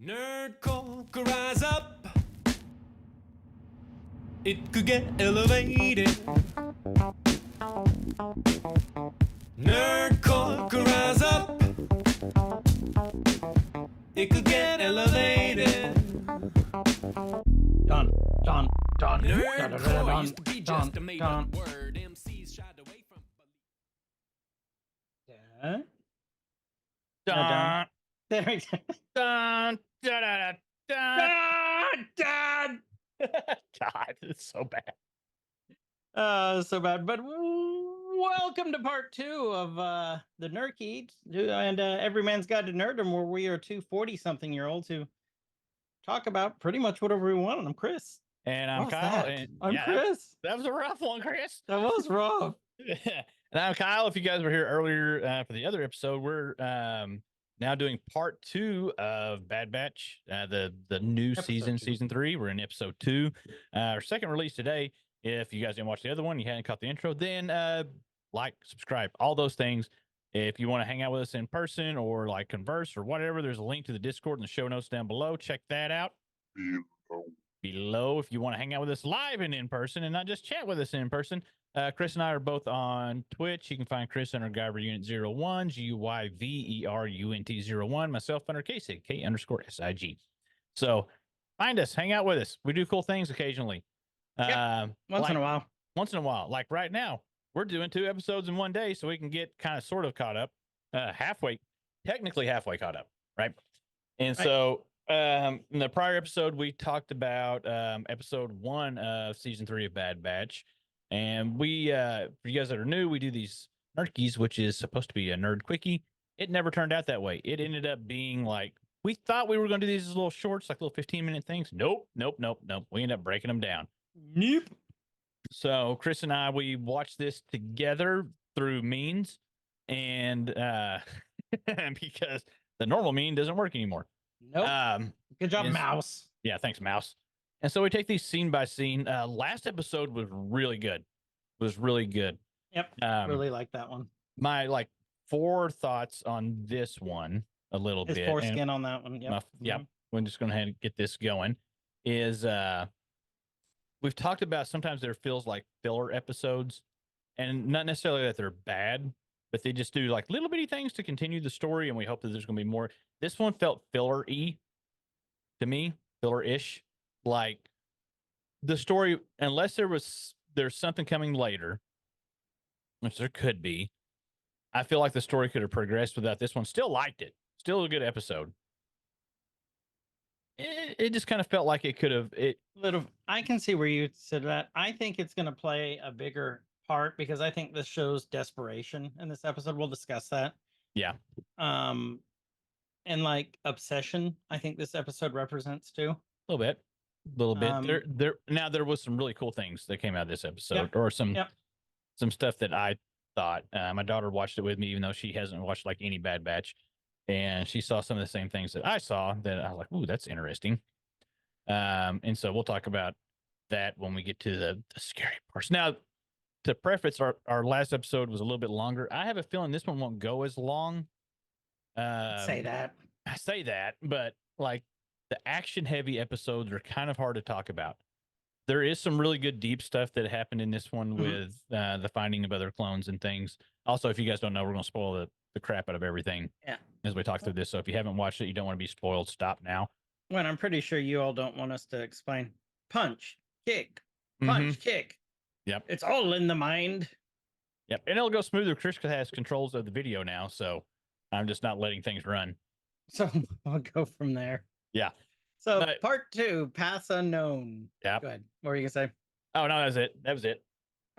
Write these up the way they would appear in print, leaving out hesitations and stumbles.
Nerd could rise up. It could get elevated. Nerd could rise up. It could get elevated. Dun, dun, dun, Nerdcore used to be just a made-up word. MCs shied away from. dun. There we go. Dun, dun, dun, dun, Dun, dun. God, it's so bad. So bad. But welcome to part 2 of the Nerkie and Every Man's Guide to Nerddom, where we are two 40-something-year-olds who talk about pretty much whatever we want. And I'm Chris. And I'm What was Kyle. that? And I'm yeah, Chris. That was a rough one, Chris. That was rough. And I'm Kyle. If you guys were here earlier for the other episode, we're now doing part 2 of Bad Batch, the new season 3. We're in episode 2. Our second release today. If you guys didn't watch the other one, you hadn't caught the intro, then like, subscribe, all those things. If you want to hang out with us in person or like converse or whatever, there's a link to the Discord in the show notes down below. Check that out. Below, if you want to hang out with us live and in person and not just chat with us in person. Chris and I are both on Twitch. You can find Chris under Guyver Unit 01, GUYVERUNT 01, myself under KSIG, K_SIG. So find us, hang out with us. We do cool things occasionally. Once in a while. Once in a while. Like right now, we're doing 2 episodes in one day so we can get kind of sort of caught up, technically halfway caught up, right? And so in the prior episode, we talked about episode 1 of season 3 of Bad Batch. And we, for you guys that are new, we do these nerkies, which is supposed to be a nerd quickie. It never turned out that way. It ended up being like, we thought we were going to do these as little shorts, like little 15-minute things. Nope. We end up breaking them down. Nope. So Chris and I, we watched this together through means, and because the normal mean doesn't work anymore. Nope. Good job, Mouse. Yeah, thanks, Mouse. And so we take these scene by scene. Last episode was really good. Yep. Really like that one. My 4 thoughts on this one a little bit. Foreskin on that one. Yep. Yep. We're just going to get this going. Is we've talked about sometimes there feels like filler episodes, and not necessarily that they're bad, but they just do like little bitty things to continue the story, and we hope that there's going to be more. This one felt filler-y to me, filler-ish. Like the story, unless there's something coming later, which there could be, I feel like the story could have progressed without this one. Still liked it. Still a good episode. It just kind of felt like it could have. I can see where you said that. I think it's going to play a bigger part because I think this shows desperation in this episode. We'll discuss that. Yeah. And like obsession, I think this episode represents too. A little bit. There was some really cool things that came out of this episode, or some stuff that I thought. My daughter watched it with me, even though she hasn't watched like any Bad Batch. And she saw some of the same things that I saw that I was like, ooh, that's interesting. And so we'll talk about that when we get to the scary parts. Now, to preface, our last episode was a little bit longer. I have a feeling this one won't go as long. Say that. I say that, but like the action-heavy episodes are kind of hard to talk about. There is some really good deep stuff that happened in this one with the finding of other clones and things. Also, if you guys don't know, we're going to spoil the crap out of everything as we talk through this. So if you haven't watched it, you don't want to be spoiled, stop now. Well, I'm pretty sure you all don't want us to explain punch, kick, punch, kick. Yep. It's all in the mind. Yep. And it'll go smoother. Chris has controls of the video now, so I'm just not letting things run. So I'll go from there. Yeah. So part 2, Paths Unknown. Yeah. Go ahead. What were you going to say? Oh, no, that was it.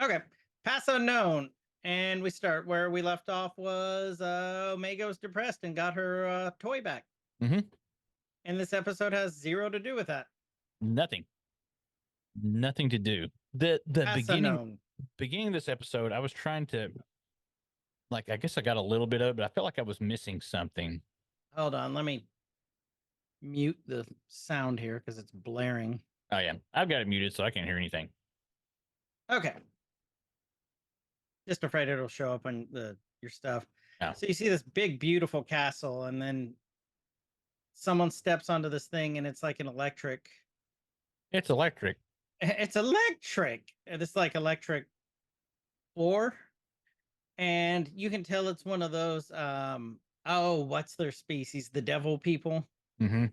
Okay. Paths Unknown. And we start where we left off was Omega was depressed and got her toy back. Mm-hmm. And this episode has 0 to do with that. Nothing to do. The beginning of this episode, I was trying to, like, I guess I got a little bit of it, but I felt like I was missing something. Hold on, let me mute the sound here because it's blaring. Oh yeah, I've got it muted so I can't hear anything. Okay. Just afraid it'll show up on your stuff. Oh. So you see this big, beautiful castle, and then someone steps onto this thing and it's like an electric. It's electric. It's electric. It's like electric floor. And you can tell it's one of those oh, what's their species? The devil people Mm-hmm.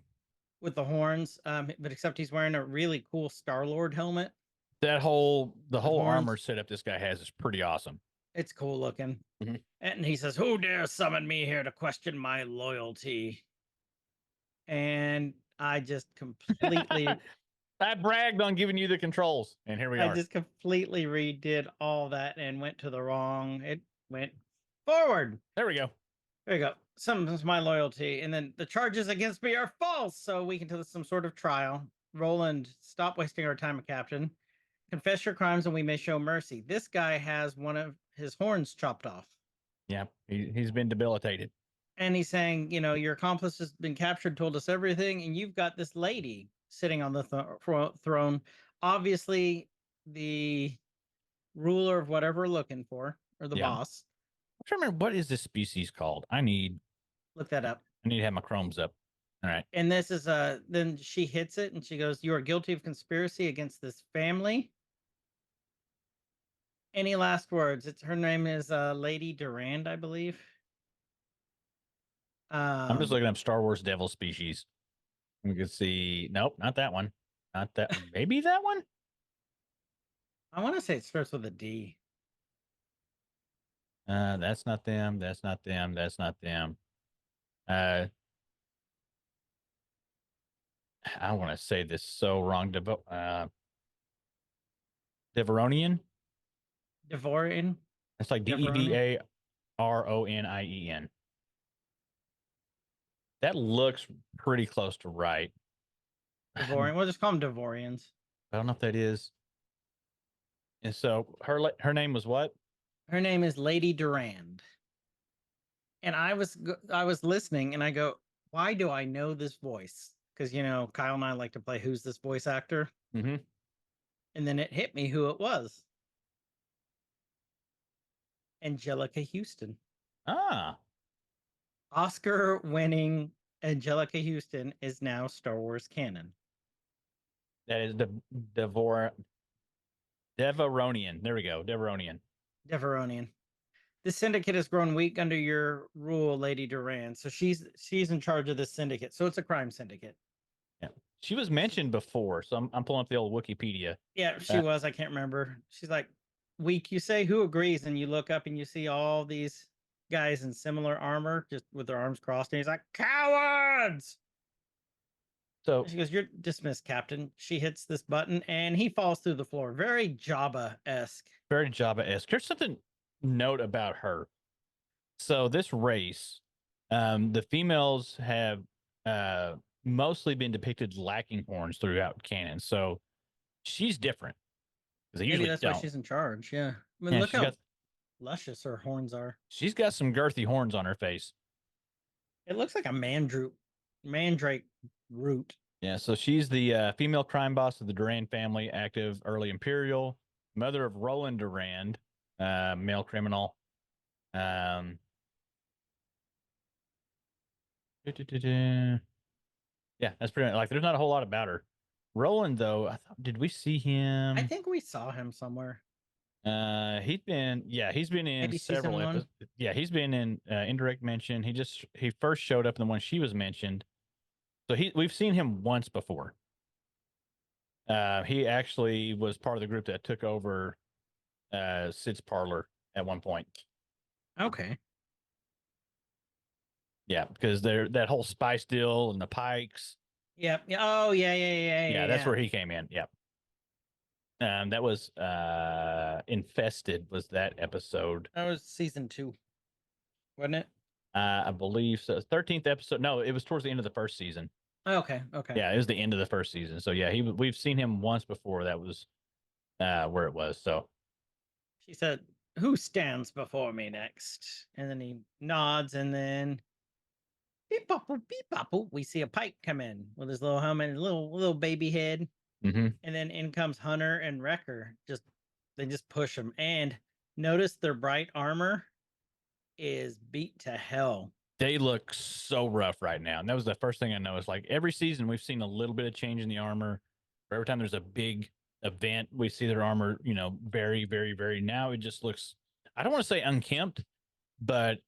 with the horns. But except he's wearing a really cool Star-Lord helmet. The whole horns. armor setup this guy has is pretty awesome. It's cool looking. Mhm. And he says, "Who dare summon me here to question my loyalty?" And I just completely I bragged on giving you the controls, and here we I are. just completely redid all that and went to the wrong. It went forward. There we go. There you go. Summons my loyalty. And then the charges against me are false. So we can tell this some sort of trial. Roland, stop wasting our time, Captain. Confess your crimes and we may show mercy. This guy has one of his horns chopped off. Yeah, he's been debilitated. And he's saying, you know, your accomplice has been captured, told us everything, and you've got this lady sitting on the throne. Obviously, the ruler of whatever we're looking for, or the boss. I'm trying to remember, what is this species called? I need Look that up. to have my chromes up. All right. And this is then she hits it and she goes, "You are guilty of conspiracy against this family." Any last words? Her name is Lady Durand, I believe. I'm just looking up Star Wars devil species. We can see. Nope, not that one. Not that. Maybe that one. I want to say it starts with a D. That's not them. That's not them. That's not them. I want to say this so wrong. Devaronian. Devorian. It's like Devaronian. That looks pretty close to right. Devorian. We'll just call them Devorians. I don't know if that is. And so her name was what? Her name is Lady Durand. And I was listening and I go, why do I know this voice? Because, you know, Kyle and I like to play Who's This Voice Actor? Mm-hmm. And then it hit me who it was. Angelica Houston. Ah. Oscar-winning Angelica Houston is now Star Wars canon. That is Devaronian. There we go. Devaronian. This syndicate has grown weak under your rule, Lady Durand. So she's in charge of this syndicate. So it's a crime syndicate. Yeah. She was mentioned before. So I'm pulling up the old Wikipedia. Yeah, she was. I can't remember. She's like, weak, you say? Who agrees? And you look up and you see all these guys in similar armor, just with their arms crossed. And he's like, cowards! So she goes, "You're dismissed, Captain." She hits this button and he falls through the floor. Very Jabba-esque. Very Jabba-esque. Here's something note about her. So this race, the females have mostly been depicted lacking horns throughout canon. So she's different. Maybe that's why she's in charge. Yeah. I mean, look how luscious her horns are. She's got some girthy horns on her face. It looks like a mandrake root. Yeah, so she's the female crime boss of the Durand family, active early Imperial, mother of Roland Durand, male criminal. Yeah, that's pretty much, like, there's not a whole lot about her. Roland, though, did we see him? I think we saw him somewhere. He's been in maybe several episodes. Yeah, he's been in indirect mention. He first showed up in the one she was mentioned. So we've seen him once before. He actually was part of the group that took over Sid's parlor at one point. Okay. Yeah, because that whole spice deal and the Pikes. Yep. Oh, yeah. Yeah, that's where he came in. Yep. That was Infested was that episode. That was season 2, wasn't it? I believe so. 13th episode. No, it was towards the end of the first season. Okay. Yeah, it was the end of the first season. So yeah, we've seen him once before. That was where it was. So she said, "Who stands before me next?" And then he nods, and then beep pop beep pop. We see a Pike come in with his little helmet, and little baby head. Mm-hmm. And then in comes Hunter and Wrecker. They just push him. And notice their bright armor is beat to hell. they look so rough right now. And that was the first thing I noticed. Like every season, we've seen a little bit of change in the armor. Every time there's a big event, we see their armor, very, very, very. Now it just looks, I don't want to say unkempt, but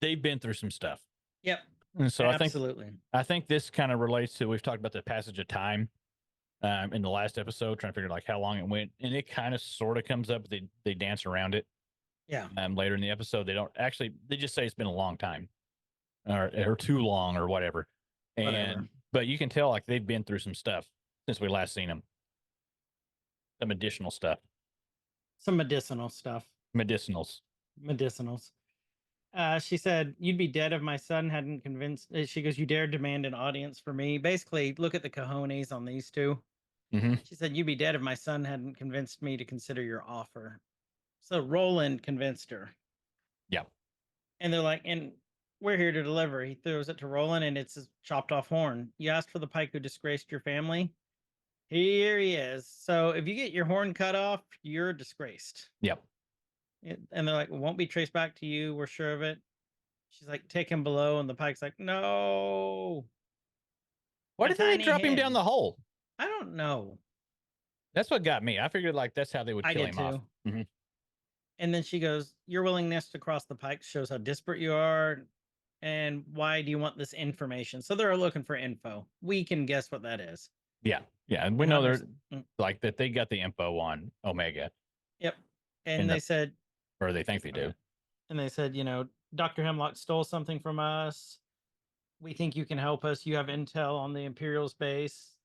they've been through some stuff. Yep. And so Absolutely. I think this kind of relates to, we've talked about the passage of time in the last episode, trying to figure like how long it went. And it kind of sort of comes up, they dance around it. Yeah. Later in the episode, they just say it's been a long time. Or too long or whatever. But you can tell like they've been through some stuff since we last seen them. Some additional stuff. Some medicinal stuff. Medicinals. She said, "You'd be dead if my son hadn't convinced." She goes, "You dare demand an audience for me?" Basically, look at the cojones on these two. Mm-hmm. She said, "You'd be dead if my son hadn't convinced me to consider your offer." So Roland convinced her. Yeah. And they're like, "And we're here to deliver." He throws it to Roland, and it's his chopped off horn. "You asked for the pike who disgraced your family. Here he is. So if you get your horn cut off, you're disgraced." Yep. And they're like, "It won't be traced back to you. We're sure of it." She's like, "Take him below." And the pike's like, "No." Why My did they tiny drop him head. down the hole? I don't know. That's what got me. I figured like that's how they would I kill did him off. too. Mhm. And then she goes, "Your willingness to cross the pike shows how desperate you are. And why do you want this information?" So they're looking for info. We can guess what that is. Yeah. Yeah. And we And know Hunter's- they're like that they got the info on Omega, Yep. And they said, or they think they do. and they said, "Dr. Hemlock stole something from us. We think you can help us. You have intel on the Imperial's base.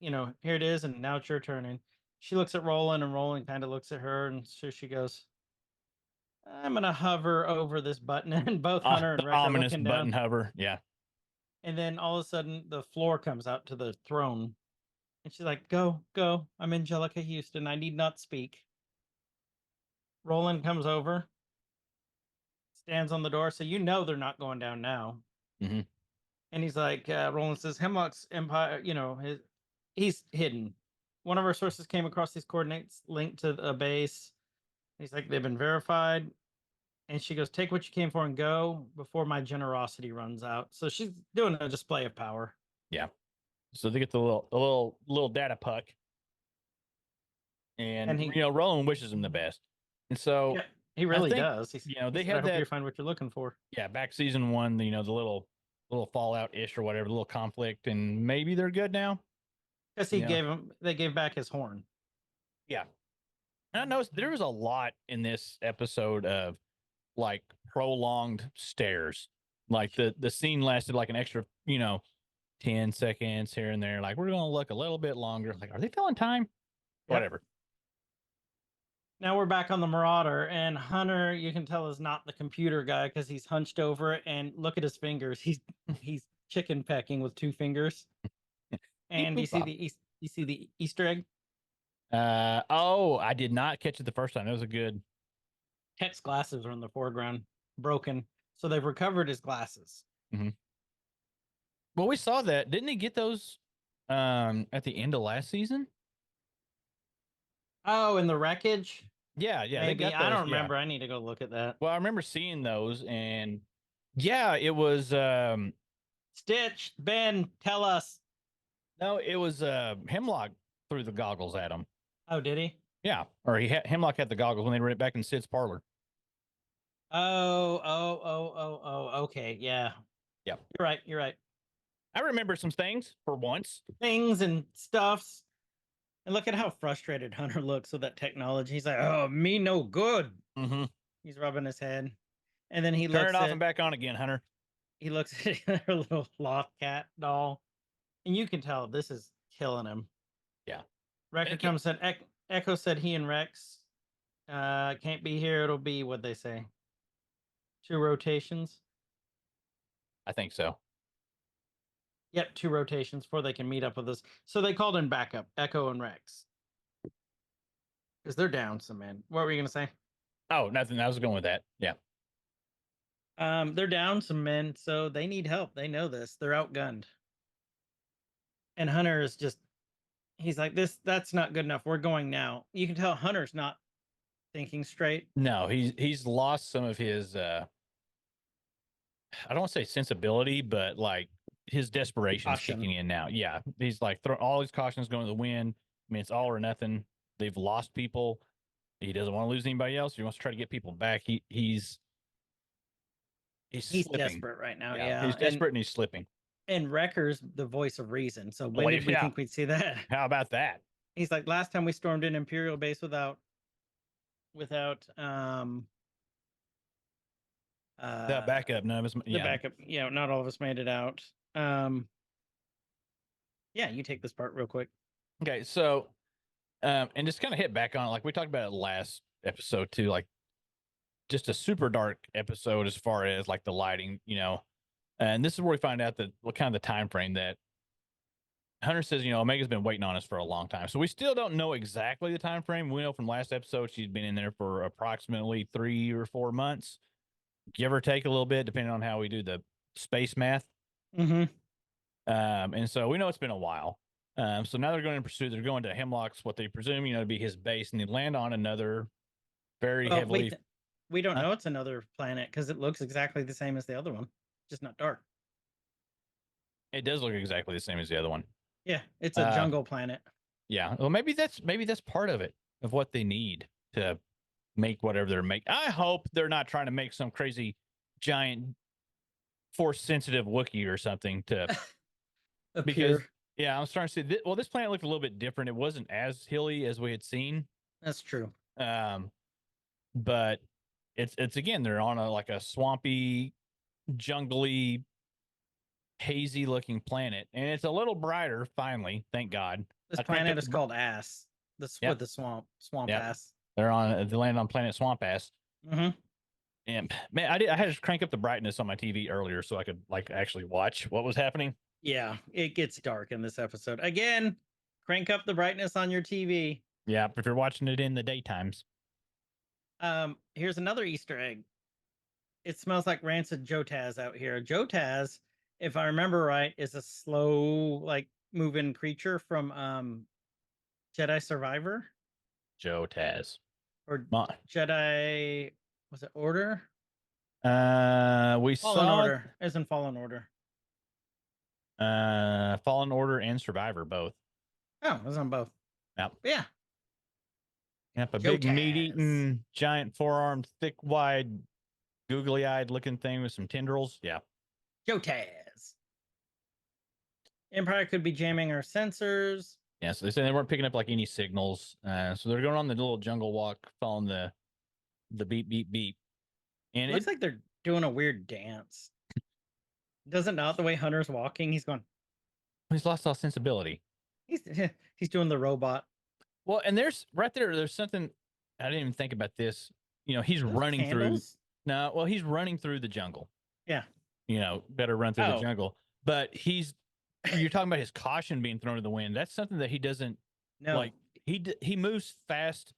Here it is, and now it's your turn." And she looks at Roland, and Roland kind of looks at her, and so she goes, "I'm gonna hover over this button," and both Hunter and The Rick are ominous looking button down. hover. Yeah. And then all of a sudden, the floor comes out to the throne, and she's like, "Go, go! I'm Angelica Houston. I need not speak." Roland comes over, stands on the door, so they're not going down now. Mhm. And he's like, Roland says, "Hemlock's empire, he's hidden. One of our sources came across these coordinates linked to a base." He's like, "They've been verified." And she goes, "Take what you came for and go before my generosity runs out." So she's doing a display of power. Yeah. So they get the little data puck. And he, Roland wishes him the best. And so yeah, he really think, does. they he had said, "I hope that. you find what you're looking for." Yeah, back season 1, the little fallout ish or whatever, little conflict, and maybe they're good now. Because they gave back his horn. Yeah. And I noticed there was a lot in this episode of like prolonged stares. Like the scene lasted like an extra, 10 seconds here and there. Like, we're gonna look a little bit longer. Like, are they filling time? Yep. Whatever. Now we're back on the Marauder, and Hunter, you can tell, is not the computer guy because he's hunched over it, and look at his fingers. He's chicken pecking with 2 fingers. And you see the Easter egg? I did not catch it the first time. It was a good. Ket's glasses are in the foreground, broken. So they've recovered his glasses. Mm-hmm. Well, we saw that. Didn't he get those at the end of last season? Oh, in the wreckage? Yeah. Maybe. They got those, I don't remember. I need to go look at that. Well, I remember seeing those, and yeah, it was Stitch, Ben, tell us. No, it was Hemlock threw the goggles at him. Oh, did he? Yeah, or Hemlock had the goggles when they were back in Sid's parlor. Oh, okay, yeah. Yeah. You're right. I remember some things for once. Things and stuffs. And look at how frustrated Hunter looks with that technology. He's like, "Oh, me no good." Mm-hmm. He's rubbing his head. And then he Turn looks it off at, and back on again, Hunter. He looks at her little sloth cat doll. And you can tell this is killing him. Yeah. Wrecker comes and Echo said he and Rex can't be here. It'll be, what'd they say, 2 rotations? I think so. Yep, 2 rotations before they can meet up with us. So they called in backup, Echo and Rex. Because they're down some men. What were you going to say? Oh, nothing. I was going with that. Yeah. They're down some men, so they need help. They know this. They're outgunned. And Hunter is just, he's like, that's not good enough. We're going now. You can tell Hunter's not thinking straight. No, he's lost some of his I don't want to say sensibility, but like his desperation is Caution. kicking in now. Yeah, he's like all his cautions going to the wind. I mean, it's all or nothing. They've lost people. He doesn't want to lose anybody else. He wants to try to get people back. He's He's slipping. desperate right now. Yeah, Yeah. he's desperate and he's slipping. And Wrecker's the voice of reason. So when Well, did we yeah. think we'd see that? How about that? He's like, last time we stormed an Imperial base without The backup. None of us. the Yeah. backup. Yeah, not all of us made it out. Yeah, you take this part real quick. Okay, so and just kind of hit back on it, like we talked about it last episode too, like just a super dark episode as far as like the lighting, and this is where we find out that what kind of the time frame that Hunter says, Omega's been waiting on us for a long time. So we still don't know exactly the time frame. We know from last episode she's been in there for approximately 3 or 4 months, give or take a little bit, depending on how we do the space math. Mm-hmm. And so we know it's been a while. So now they're going in pursuit. They're going to Hemlock's, what they presume, to be his base, and they land on another very heavily. Wait, we don't know it's another planet because it looks exactly the same as the other one, just not dark. It does look exactly the same as the other one. Yeah, it's a jungle planet. Yeah. Well, maybe that's part of it, of what they need to make whatever they're making. I hope they're not trying to make some crazy giant force sensitive Wookiee or something to because yeah, I'm starting to see this planet looked a little bit different. It wasn't as hilly as we had seen. That's true. But it's again, they're on a swampy, jungly, hazy looking planet, and it's a little brighter finally, thank God. This planet is called Ass. With the swamp ass. They land on planet Swamp Ass. Mm-hmm. And man, I had to crank up the brightness on my TV earlier so I could actually watch what was happening. Yeah, it gets dark in this episode. Again, crank up the brightness on your TV. Yeah, if you're watching it in the daytimes. Here's another Easter egg. It smells like rancid Jotaz out here. Jotaz, if I remember right, is a slow, moving creature from Jedi Survivor. Jotaz. Or Jedi, was it Order? We Fallen saw Order. As in Fallen Order. Fallen Order and Survivor both. Oh, it was on both. Yep. Yeah. Yep, a big meat-eating, giant four-armed, thick, wide, googly-eyed looking thing with some tendrils. Yeah. Jotaz. Empire could be jamming our sensors. Yeah, so they said they weren't picking up any signals. So they're going on the little jungle walk, following the beep, beep, beep. And it looks like they're doing a weird dance. Doesn't not the way Hunter's walking? He's going. He's lost all sensibility. He's doing the robot. Well, and there's something I didn't even think about this. He's running candles? he's running through the jungle. Yeah. Better run through the jungle. But you're talking about his caution being thrown to the wind. That's something that he doesn't like. He moves fast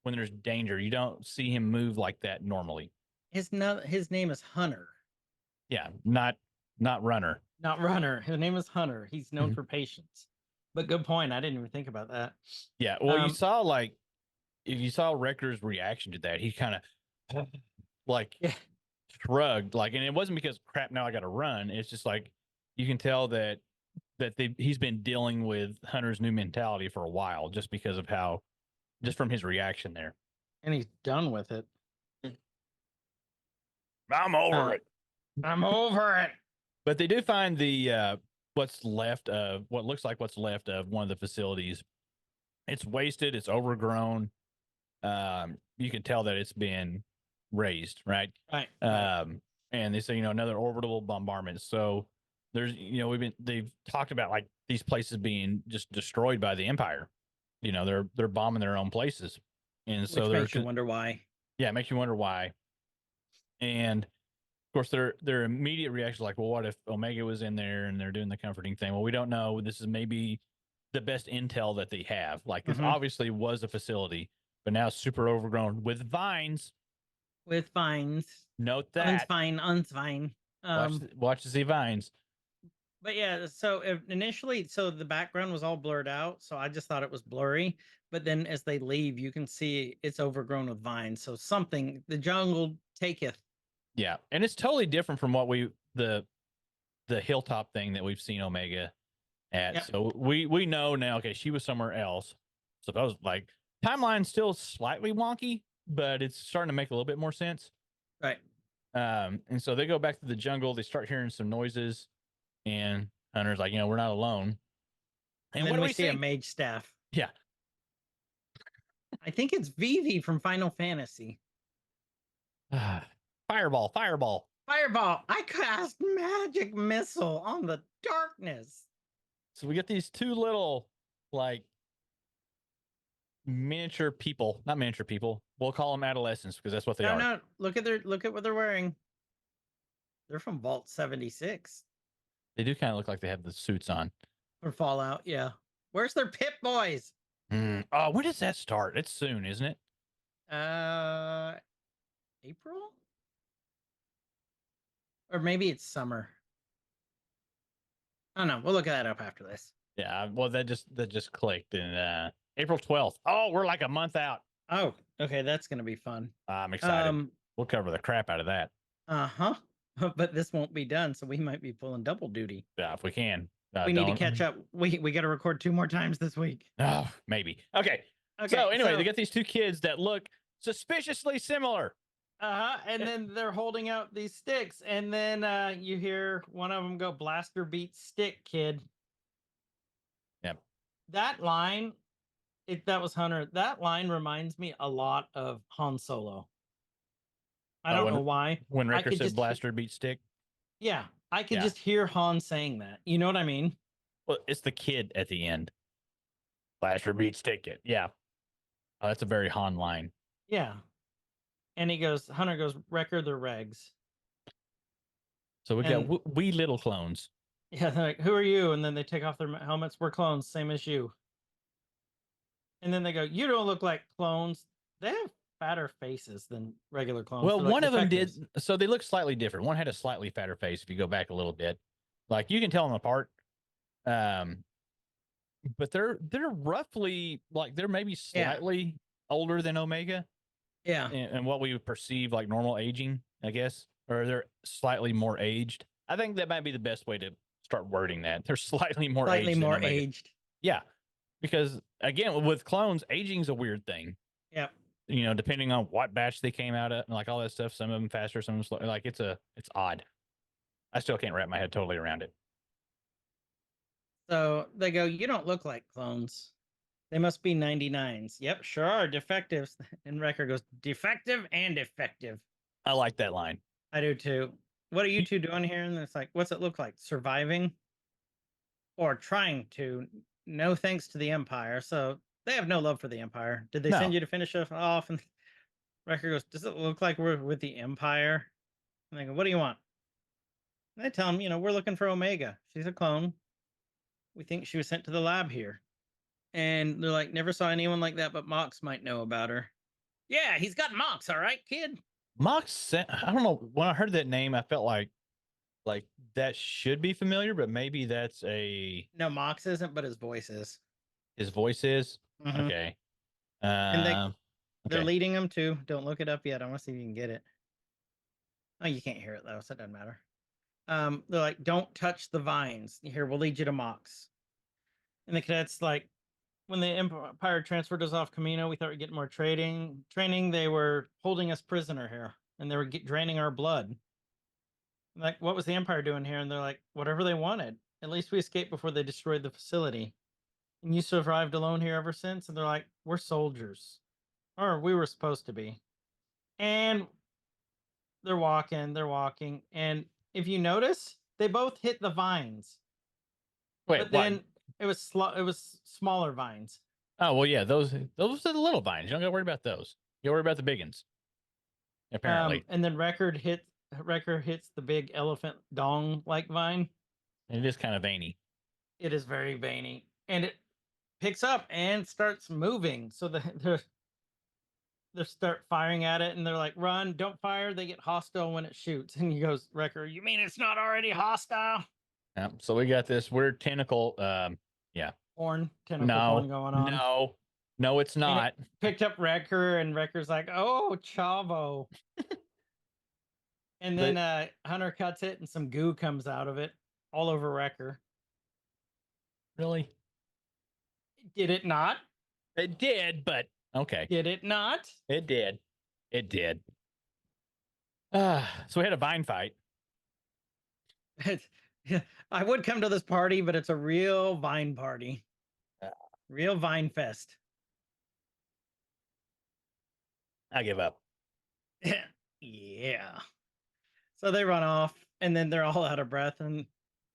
when there's danger. You don't see him move like that normally. His name is Hunter. Yeah, not runner. Not runner. His name is Hunter. He's known for patience. But good point. I didn't even think about that. Yeah. Well, you saw if you saw Wrecker's reaction to that, he kind of shrugged, and it wasn't because crap. Now I got to run. It's just you can tell that he's been dealing with Hunter's new mentality for a while, just because of just from his reaction there. And he's done with it. I'm over it. I'm over it. But they do find the what's left of what looks like what's left of one of the facilities. It's wasted. It's overgrown. You can tell that it's been raised, right? Right. And they say another orbital bombardment. So there's they've talked about these places being just destroyed by the Empire. They're bombing their own places, and so makes you wonder why. Yeah, it makes you wonder why. And of course, their immediate reaction is well, what if Omega was in there and they're doing the comforting thing? Well, we don't know. This is maybe the best intel that they have. This obviously was a facility, but now it's super overgrown with vines. With vines. Note that. Unsvine. Watch to see vines. But yeah, so initially, the background was all blurred out, so I just thought it was blurry. But then as they leave, you can see it's overgrown with vines. So the jungle taketh Yeah, and it's totally different from what the hilltop thing that we've seen Omega at. Yep. So we know now. Okay, she was somewhere else. Suppose like timeline's still slightly wonky, but it's starting to make a little bit more sense. Right. And so they go back to the jungle. They start hearing some noises, and Hunter's like, we're not alone. And what then do we we see see? a mage staff. Yeah. I think it's Vivi from Final Fantasy. Fireball. Fireball! I cast magic missile on the darkness. So we get these two little like miniature people, not miniature people. We'll call them adolescents because that's what they are. No, look at what they're wearing. They're from Vault 76. They do kind of look like they have the suits on. Or Fallout, yeah. Where's their Pip Boys? Oh, when does that start? It's soon, isn't it? April? Or maybe it's summer. I don't know. We'll look that up after this. Yeah, well, that just clicked, and April 12th. Oh, we're like a month out. Oh, okay, that's gonna be fun. I'm excited. We'll cover the crap out of that. But this won't be done, so we might be pulling double duty. Yeah, if we can. We need to catch up. We got to record 2 more times this week. Oh, maybe. Okay. So anyway, they get these 2 kids that look suspiciously similar. And then they're holding out these sticks, and then you hear one of them go, "Blaster beat stick, kid." Yep. That line, that was Hunter. That line reminds me a lot of Han Solo. I don't know why. When Wrecker said blaster beat stick? Yeah, I could just hear Han saying that. You know what I mean? Well, it's the kid at the end. Blaster beat stick it. Yeah. Oh, that's a very Han line. Yeah. And Hunter goes, "Wrecker the regs." So we got wee little clones. Yeah, they're like, "Who are you?" And then they take off their helmets. "We're clones, same as you." And then they go, "You don't look like clones." They have fatter faces than regular clones. Well, They're like one of them defectives. did. So they look slightly different. One had a slightly fatter face. If you go back a little bit, like you can tell them apart. But they're roughly like they're maybe slightly older than Omega. Yeah. And what we would perceive like normal aging, I guess, or they're slightly more aged. I think that might be the best way to start wording that. They're slightly more aged. Yeah. Because again, with clones, aging's a weird thing. Yep. Depending on what batch they came out of, and like all that stuff, some of them faster, some of them slow. Like it's odd. I still can't wrap my head totally around it. So they go, "You don't look like clones. They must be 99s. Yep, sure are defectives." And Wrecker goes, "Defective and effective." I like that line. I do too. "What are you 2 doing here?" And it's like, "What's it look like? Surviving? Or trying to? No thanks to the Empire." So they have no love for the Empire. "Did they send you to finish us off?" And Wrecker goes, "Does it look like we're with the Empire?" And they go, "What do you want?" And they tell him, "We're looking for Omega. She's a clone. We think she was sent to the lab here." And they're like, "Never saw anyone like that, but Mox might know about her." "Yeah, he's got Mox, all right, kid." Mox, I don't know. When I heard that name, I felt like that should be familiar, but maybe that's a... No, Mox isn't, but his voice is. His voice is? Mhm. Okay. And they're leading him to... Don't look it up yet. I want to see if you can get it. Oh, you can't hear it, though, so it doesn't matter. They're like, "Don't touch the vines. Here, we'll lead you to Mox." And the cadets like, "When the Empire transferred us off Camino, we thought we'd get more training. They were holding us prisoner here, and they were draining our blood." Like, "What was the Empire doing here?" And they're like, "Whatever they wanted. At least we escaped before they destroyed the facility. And you survived alone here ever since?" And they're like, "We're soldiers. Or we were supposed to be." And they're walking. And if you notice, they both hit the vines. Wait, but then it was smaller vines. Oh, well, yeah, those are the little vines. You don't got to worry about those. You worry about the big ones. Apparently. And then Wrecker hits the big elephant dong like vine. And it is kind of veiny. It is very veiny. And it picks up and starts moving. So they start firing at it, and they're like, "Run, don't fire." They get hostile when it shoots. And he goes, "Wrecker, you mean it's not already hostile?" Yeah. So we got this weird tentacle. Horn going on. No, it's not. It picked up Wrecker, and Wrecker's like, "Oh, Chavo." And then Hunter cuts it and some goo comes out of it all over Wrecker. Really? Did it not? It did, but okay. Did it not? It did. It did. So we had a vine fight. I would come to this party, but it's a real vine party. Yeah. Real vine fest. I give up. Yeah. So they run off, and then they're all out of breath, and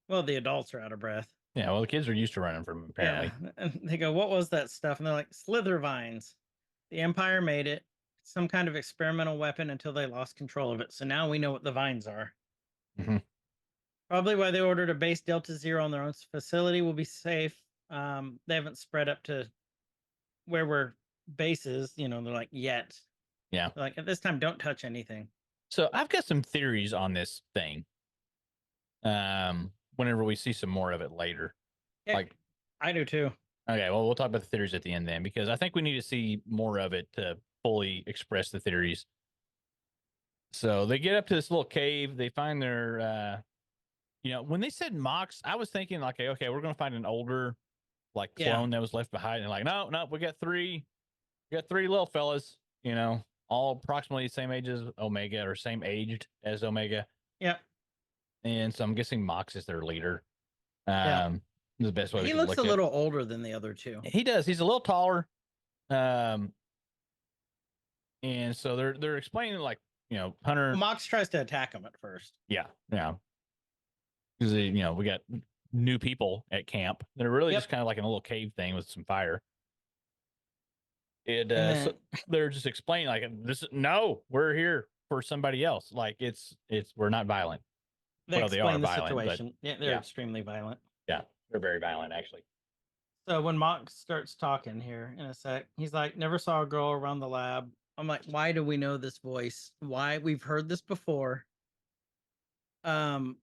well, the adults are out of breath. Yeah, well, the kids are used to running from them, apparently. Yeah. And they go, "What was that stuff?" And they're like, "Slither vines. The Empire made it. Some kind of experimental weapon until they lost control of it. So now we know what the vines are." Mm-hmm. Probably why they ordered a base Delta Zero on their own facility will be safe. They haven't spread up to where we're bases, they're like, yet. Yeah. They're like, at this time, don't touch anything. So I've got some theories on this thing. Whenever we see some more of it later. Yeah, like I do too. Okay, well, we'll talk about the theories at the end then, because I think we need to see more of it to fully express the theories. So they get up to this little cave. They find their, when they said Mox, I was thinking like, okay, we're going to find an older like clone that was left behind. And like, no, we got three little fellas, all approximately the same age as Omega or same aged as Omega. Yeah. And so I'm guessing Mox is their leader. Yeah. The best way He looks a little older than the other two. He does. He's a little taller. And so they're explaining like, Hunter. Mox tries to attack him at first. Yeah. Because we got new people at camp. They're really just kind of like in a little cave thing with some fire. So they're just explaining like we're here for somebody else. Like we're not violent. They explain the violent, situation. They're extremely violent. Yeah, they're very violent actually. So when Mox starts talking here in a sec, he's like, "Never saw a girl around the lab." I'm like, why do we know this voice? Why? We've heard this before. So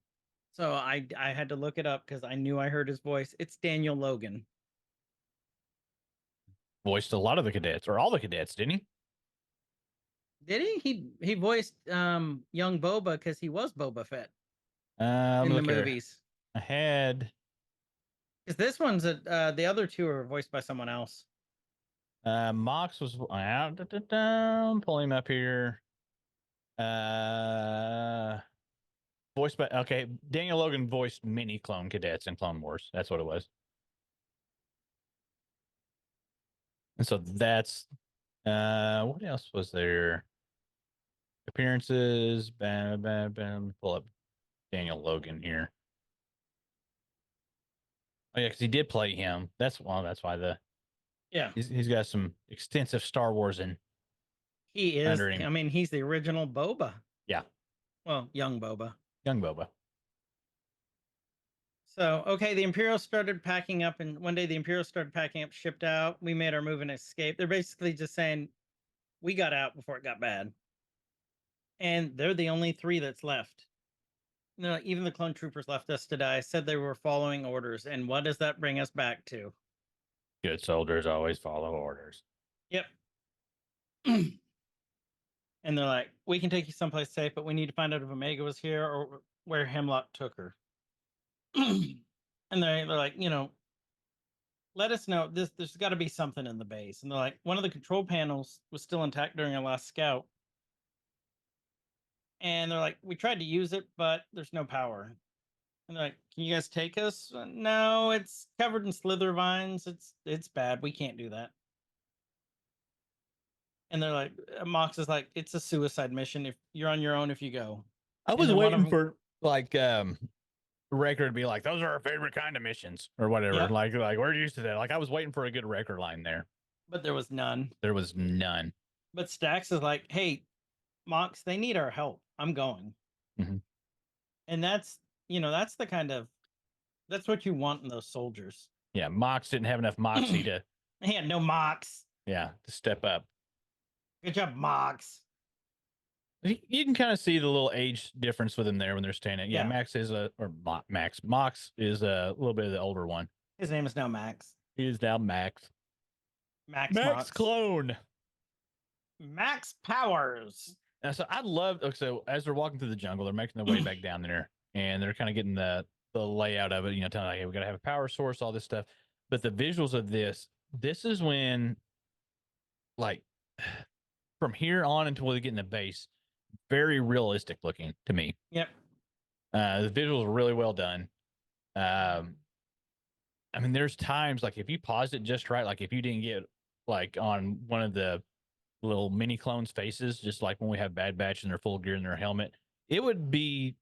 I had to look it up because I knew I heard his voice. It's Daniel Logan. Voiced a lot of the cadets, or all the cadets, didn't he? Did he? He voiced young Boba because he was Boba Fett in the movies. I had because this one's the other two are voiced by someone else. Mox was I'm pulling him up here. Voiced by Daniel Logan voiced many clone cadets in Clone Wars. That's what it was. And so that's what else was there? Appearances. Bam. Pull up Daniel Logan here. Oh yeah, because he did play him. That's why he's got some extensive Star Wars in. He is. I mean, he's the original Boba. Yeah. Well, young Boba. Young Boba. So, the Imperials started packing up, and one day the Imperials started packing up, shipped out. We made our move and escape. They're basically just saying, we got out before it got bad. And they're the only three that's left. No, even the clone troopers left us to die. Said they were following orders. And what does that bring us back to? Good soldiers always follow orders. Yep. And they're like, we can take you someplace safe, but we need to find out if Omega was here or where Hemlock took her. And they're like, let us know. There's got to be something in the base. And they're like, one of the control panels was still intact during our last scout. And they're like, we tried to use it, but there's no power. And they're like, can you guys take us? No, it's covered in slither vines. It's bad. We can't do that. And they're like, Mox is like, it's a suicide mission. If you're on your own, if you go. I was waiting for like Wrecker to be like, those are our favorite kind of missions or whatever. Yep. Like we're used to that. Like I was waiting for a good Wrecker line there. But there was none. But Stax is like, hey, Mox, they need our help. I'm going. Mm-hmm. And that's that's what you want in those soldiers. Yeah, Mox didn't have enough moxie to. He had no Mox. Yeah, to step up. Good job, Mox. You can kind of see the little age difference with him there when they're standing. Yeah, Mox is a little bit of the older one. His name is now Max. He is now Max. Max Mox. Clone. Max Powers. And so I love. So as they're walking through the jungle, they're making their way back down there, and they're kind of getting the layout of it. You know, telling like, hey, we got to have a power source, all this stuff. But the visuals of this is when, like, from here on until we get in the base, very realistic looking to me. Yep. The visuals are really well done. I mean, there's times like if you paused it just right, like if you didn't get like on one of the little mini clones' faces, just like when we have Bad Batch in their full gear and their helmet, it would be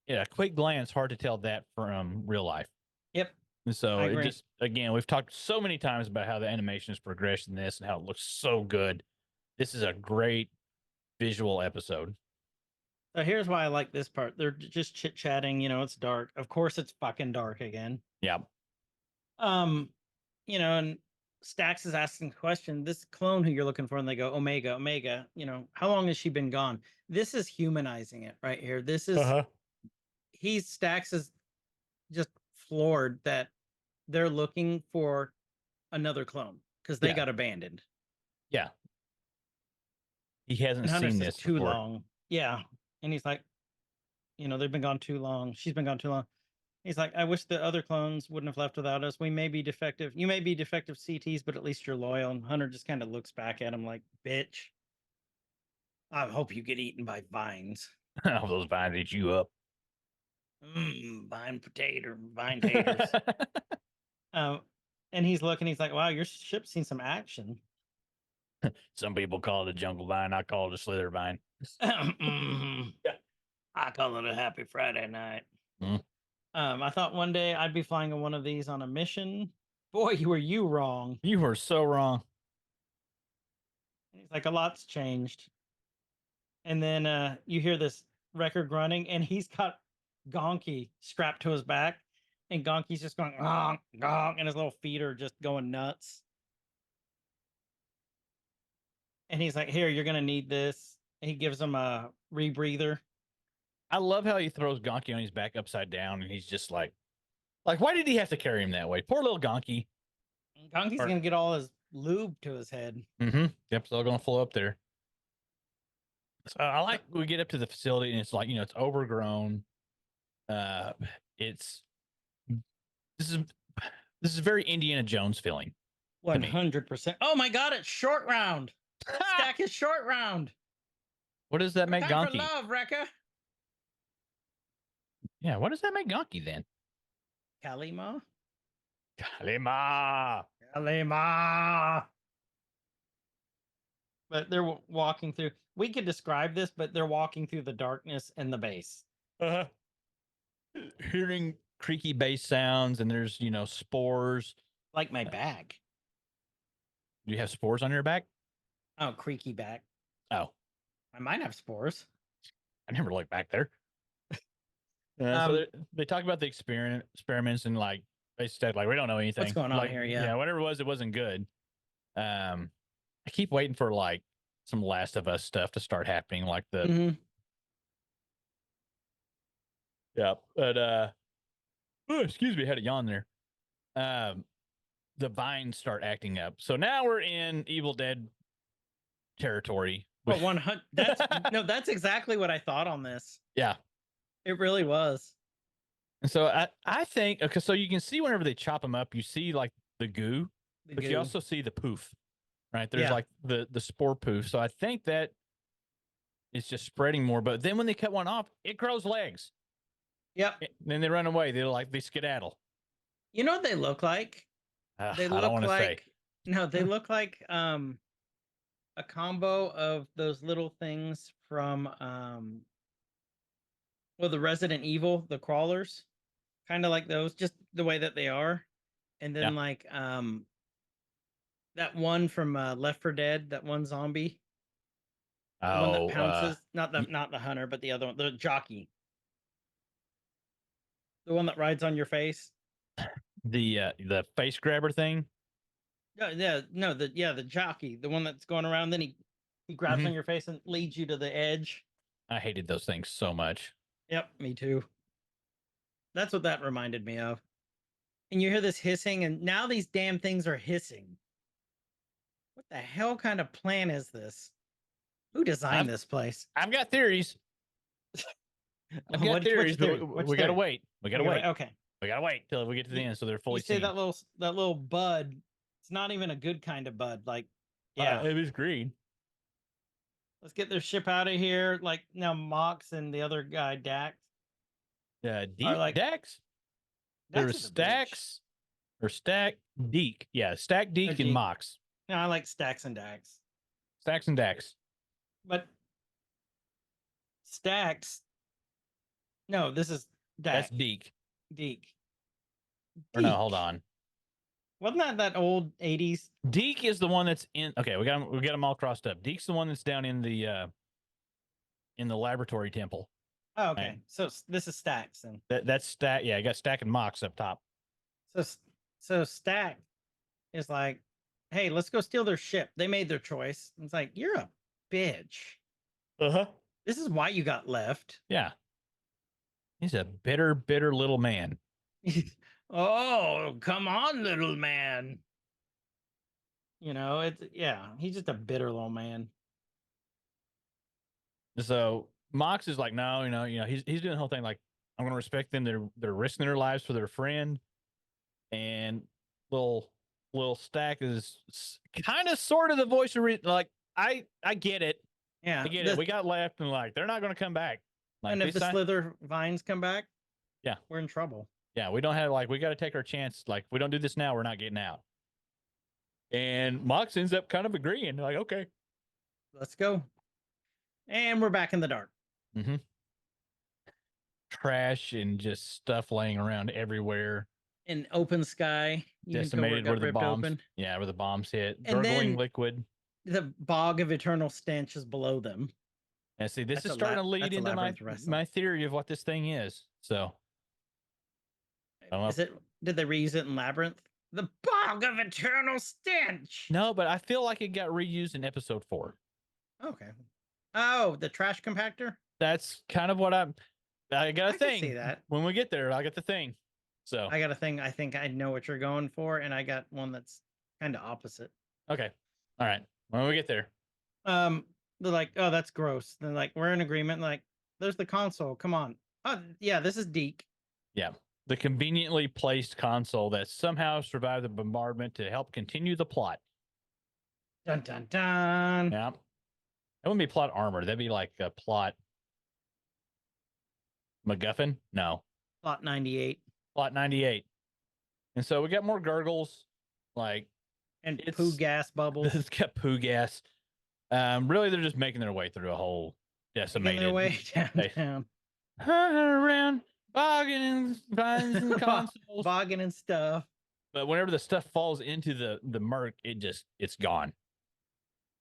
at a quick glance hard to tell that from real life. Yep. And so I it agree. just, again, we've talked so many times about how the animation has progressed in this and how it looks so good. This is a great visual episode. So here's why I like this part. They're just chit chatting. You know, it's dark. Of course, it's fucking dark again. Yeah. You know, and Stax is asking the question, this clone who you're looking for, and they go, Omega, you know, how long has she been gone? This is humanizing it right here. This is Stax is just floored that they're looking for another clone because they got abandoned. Yeah. He hasn't And Hunter seen says this too before. long. Yeah. And he's like, you know, they've been gone too long. She's been gone too long. He's like, I wish the other clones wouldn't have left without us. We may be defective. You may be defective CTs, but at least you're loyal. And Hunter just kind of looks back at him like, bitch. I hope you get eaten by vines. All those vines eat you up. Vine taters. And he's looking, he's like, wow, your ship's seen some action. Some people call it a jungle vine. I call it a slither vine. Yeah. I call it a happy Friday night. I thought one day I'd be flying on one of these on a mission. Boy, were you wrong. You were so wrong. He's like, a lot's changed. And then you hear this record grunting, and he's got Gonky strapped to his back, and Gonky's just going gonk, gonk, and his little feet are just going nuts. And he's like, here, you're gonna need this. And he gives him a rebreather. I love how he throws Gonky on his back upside down, and he's just like, why did he have to carry him that way? Poor little Gonky. Gonky's gonna get all his lube to his head. Yep, it's all gonna flow up there. So I like we get up to the facility, and it's like, you know, it's overgrown. This is very Indiana Jones feeling. 100%. Oh my god, it's short round. Stack is short round. What does that make Time Gonky? for love, Rekka. Yeah, what does that make Gonky then? Kalima. But they're walking through. We could describe this, but they're walking through the darkness and the base. Hearing creaky bass sounds, and there's, you know, spores. Like my bag. Do you have spores on your back? Oh, creaky back. Oh, I might have spores. I never looked back there. So they talk about the experiments, and like they said, like, we don't know anything. What's going on here? Yeah, whatever it was, it wasn't good. I keep waiting for like some Last of Us stuff to start happening, like the But oh, excuse me, had a yawn there. The vines start acting up, so now we're in Evil Dead territory. But 100. That's exactly what I thought on this. Yeah. It really was. And so I think, okay, so you can see whenever they chop them up, you see like the goo, but you also see the poof, right? There's like the spore poof. So I think that it's just spreading more. But then when they cut one off, it grows legs. Yep. And then they run away. They skedaddle. You know what they look like? They look like they look like a combo of those little things from the Resident Evil, the crawlers, kind of like those, just the way that they are. And then like that one from Left 4 Dead, that one zombie, the one that pounces, not the hunter, but the other one, the jockey, the one that rides on your face, the face grabber thing. The jockey, the one that's going around, then he grabs on your face and leads you to the edge. I hated those things so much. Yep, me too. That's what that reminded me of. And you hear this hissing, and now these damn things are hissing. What the hell kind of plan is this? Who designed I've- this place? I've got theories. I've got What's theories, theory? but What's we gotta theory? wait. We gotta wait. Okay. We gotta wait till we get to the end, so they're fully You say seen. that little bud. It's not even a good kind of bud. Like, yeah. It was green. Let's get their ship out of here. Like now, Mox and the other guy Dax. Deek, like- Dax. There was Dax is a bitch. Stacks or Stack Deek. Yeah, Stack Deek and Deek. Mox. No, I like Stacks and Dax. Stacks and Dax. But Stacks. No, this is Dax. That's Deek. Deek. Or no, hold Deek. on. Wasn't that old 80s? Deek is the one that's in. Okay, we got them all crossed up. Deek's the one that's down in the laboratory temple. Oh, okay. Right. So this is Stacks and That's Stack. Yeah, I got Stack and Mox up top. so Stack is like, hey, let's go steal their ship. They made their choice. It's like, you're a bitch. Uh-huh. This is why you got left. Yeah. He's a bitter, bitter little man. Oh, come on, little man. You know, he's just a bitter little man. So Mox is like, no, he's doing the whole thing like, I'm gonna respect them. They're risking their lives for their friend. And little Stack is kind of sort of the voice of like, I get it. Yeah. I get it. We got left and like they're not gonna come back. Like, and if the slither vines come back, yeah, we're in trouble. Yeah, we don't have we got to take our chance. Like, we don't do this now, we're not getting out. And Mox ends up kind of agreeing, like, okay, let's go. And we're back in the dark. Mm-hmm. Trash and just stuff laying around everywhere. In open sky, Decimated where the bombs. Open. Yeah, where the bombs hit. And gurgling liquid. The bog of eternal stench is below them. Yeah, see, this is starting to lead into my theory of what this thing is. So. Did they reuse it in Labyrinth? The bog of eternal stench. No, but I feel like it got reused in episode 4. Okay. Oh, the trash compactor? That's kind of what I got a thing. See that. When we get there, I got the thing. So I got a thing. I think I know what you're going for, and I got one that's kind of opposite. Okay. All right. When we get there. They're like, oh, that's gross. They're like, we're in agreement. Like, there's the console. Come on. Oh, yeah, this is Deke. Yeah. The conveniently placed console that somehow survived the bombardment to help continue the plot. Dun dun dun. Yeah. That wouldn't be plot armor. That'd be like a plot MacGuffin? No. Plot 98. Plot 98. And so we got more gurgles, and poo gas bubbles. It's got poo gas. Really, they're just making their way through a whole decimated. Making their way downtown. Around bogging and vines and consoles. Bogging and stuff. But whenever the stuff falls into the murk, it's gone.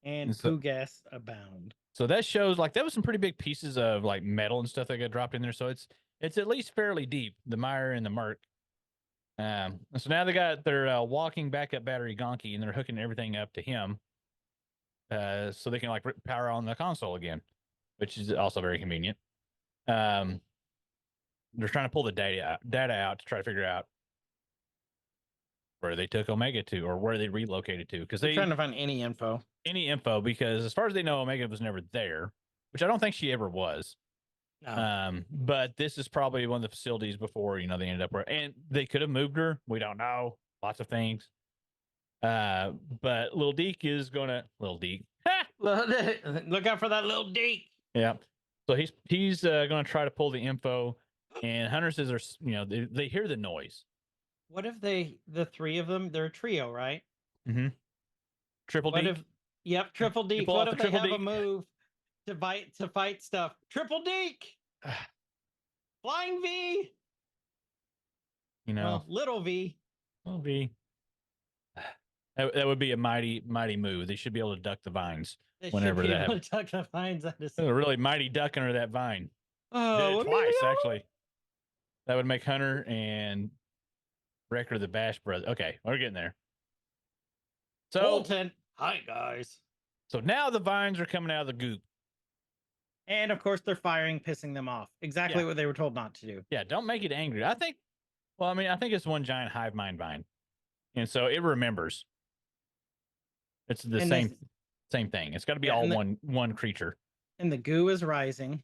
And poo gas abound. So that shows that was some pretty big pieces of metal and stuff that got dropped in there. So it's at least fairly deep, the mire and the murk. So now they're walking backup battery Gonky, and they're hooking everything up to him. So they can power on the console again, which is also very convenient. They're trying to pull the data out to try to figure out where they took Omega to, or where they relocated to, because they're trying to find any info. Because as far as they know, Omega was never there, which I don't think she ever was. No. But this is probably one of the facilities before they ended up where, and they could have moved her. We don't know. Lots of things. But Lil Deke is gonna look out for that little Deke. Yeah. So he's gonna try to pull the info, and Hunter says they hear the noise. What if the three of them, they're a trio, right? Mm-hmm. Triple Deke. Yep, triple Deke. What if they have a move to fight stuff? Triple Deke. Flying V. Little V. Little V. That would be a mighty move. They should be able to duck the vines whenever that happens. Duck the vines. A really mighty duck under that vine. Oh, twice actually. That would make Hunter and Wrecker the Bash brother. Okay, we're getting there. So Bolton. Hi guys. So now the vines are coming out of the goop. And of course they're firing, pissing them off. Exactly what they were told not to do. Yeah, don't make it angry. I think it's one giant hive mind vine. And so it remembers. It's the same Same thing. It's got to be Yeah, all and one creature. And the goo is rising.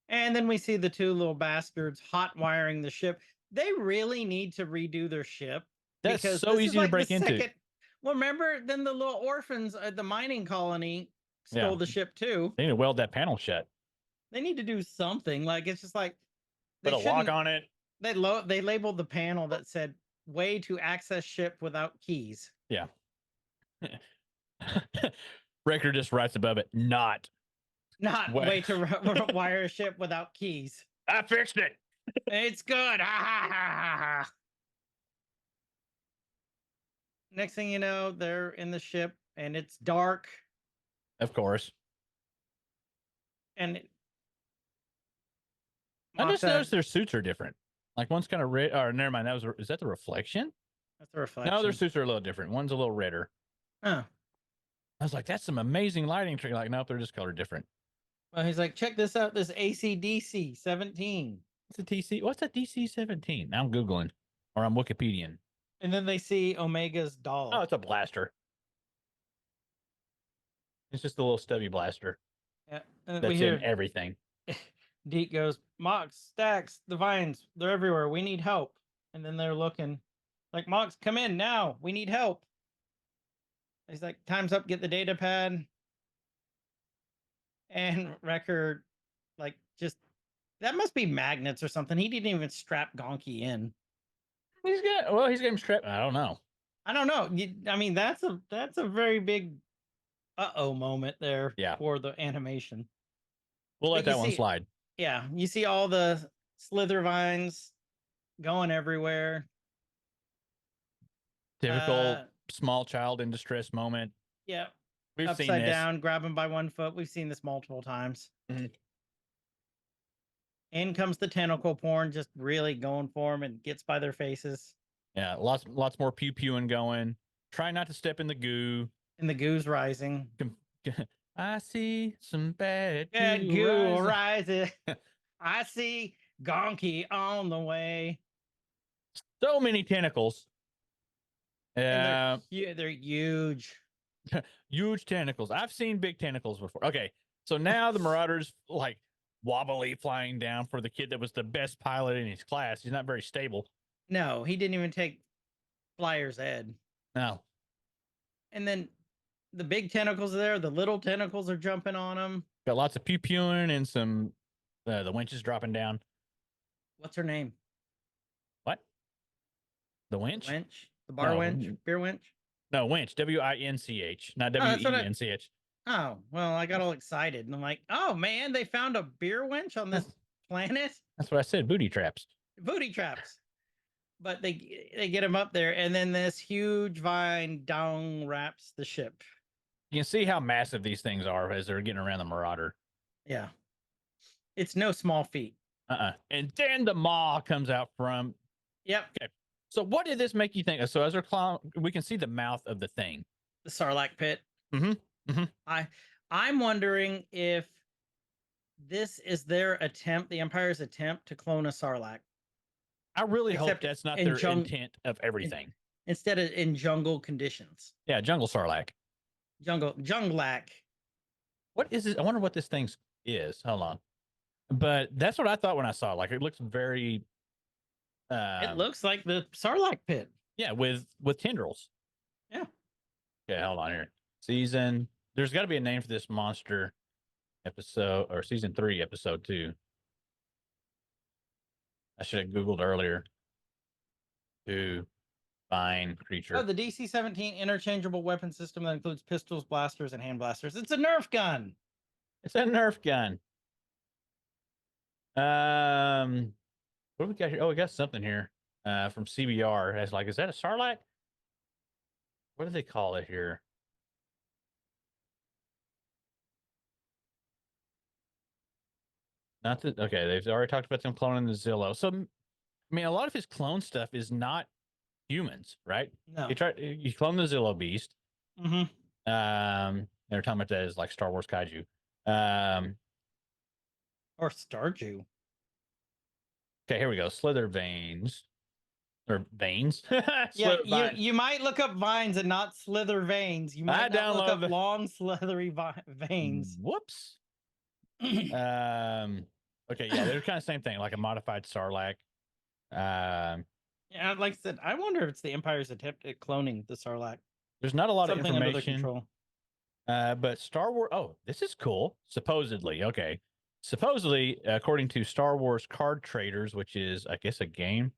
And then we see the two little bastards hot wiring the ship. They really need to redo their ship. That's because so this is easy to like break the into. second. Well, remember, then the little orphans at the mining colony stole Yeah. the ship too. They need to weld that panel shut. They need to do something. Like, it's just like Put a lock on it. They labeled the panel that said "way to access ship without keys." Yeah. Wrecker just writes above it, not way to wire a ship without keys. I fixed it. It's good. Ha, ha, ha, ha, ha. Next thing you know, they're in the ship and it's dark. Of course. And I just noticed their suits are different. Like one's kind of red. Or never mind. Is that the reflection? That's the reflection. No, their suits are a little different. One's a little redder. Oh. I was like, that's some amazing lighting trick. Like, nope, they're just colored different. Well, he's like, check this out. This ACDC 17. What's a TC? What's a DC 17? Now I'm Googling or I'm Wikipedian. And then they see Omega's doll. Oh, it's a blaster. It's just a little stubby blaster. Yeah. And That's in everything. Deke goes, Mox, Stacks, the vines, they're everywhere. We need help. And then they're looking like, Mox, come in now. We need help. He's like, time's up. Get the data pad. And Wrecker, like, just that must be magnets or something. He didn't even strap Gonky in. He's got him strapped. I don't know. I don't know. I mean, that's a very big uh-oh moment there for the animation. We'll let that one slide. Yeah, you see all the slither vines going everywhere. Typical small child in distress moment. Yeah. We've Upside seen this. down, grab him by one foot. We've seen this multiple times. Mm-hmm. In comes the tentacle porn, just really going for them and gets by their faces. Yeah, lots more pew pewing going. Try not to step in the goo. And the goo's rising. I see some bad goo rising. I see Gonky on the way. So many tentacles. They're huge. Huge tentacles. I've seen big tentacles before. Okay, so now the Marauders like wobbly flying down for the kid that was the best pilot in his class. He's not very stable. No, he didn't even take Flyer's ed. No. And then the big tentacles are there. The little tentacles are jumping on him. Got lots of pew pewing and some the winches dropping down. What's her name? What? The winch? The winch? The bar winch? Beer winch? No, winch. WINCH, not WENCH. Oh, well, I got all excited. And I'm like, oh, man, they found a beer winch on this planet? That's what I said. Booty traps. Booty traps. But they get him up there, and then this huge vine down wraps the ship. You can see how massive these things are as they're getting around the Marauder. Yeah. It's no small feat. And then the maw comes out from... Yep. Okay. So what did this make you think of? So as they're we can see the mouth of the thing. The Sarlacc pit. Mm-hmm. Mm-hmm. I'm wondering if this is their attempt, the Empire's attempt to clone a Sarlacc. I really hope that's not their intent of everything. Instead of in jungle conditions. Yeah, jungle Sarlacc. Junglac. What is it? I wonder what this thing is. Hold on. But that's what I thought when I saw it. Like, it looks very... it looks like the Sarlacc pit. Yeah, with tendrils. Yeah. Okay, hold on here. Season... There's got to be a name for this monster episode, or season 3, episode 2. I should have Googled earlier. To find creature. Oh, the DC-17 interchangeable weapon system that includes pistols, blasters, and hand blasters. It's a Nerf gun. It's a Nerf gun. What do we got here? Oh, we got something here from CBR. It's like, is that a Sarlacc? What do they call it here? Not that, okay, they've already talked about them cloning the Zillow. So, I mean, a lot of his clone stuff is not humans, right? No. You clone the Zillow beast. Mm-hmm. They're talking about that as like Star Wars kaiju. Or Starju. Okay, here we go. Slither veins. or veins. Yeah, Slither vines. you might look up vines and not slither veins. You might not look up long slithery veins. Whoops. Okay, yeah, they're kind of same thing, like a modified sarlacc. Yeah, like I said, I wonder if it's the Empire's attempt at cloning the sarlacc. There's not a lot Something of under their information. control. But Star Wars. Oh, this is cool. Supposedly, okay. Supposedly, according to Star Wars Card Traders, which is, I guess, a game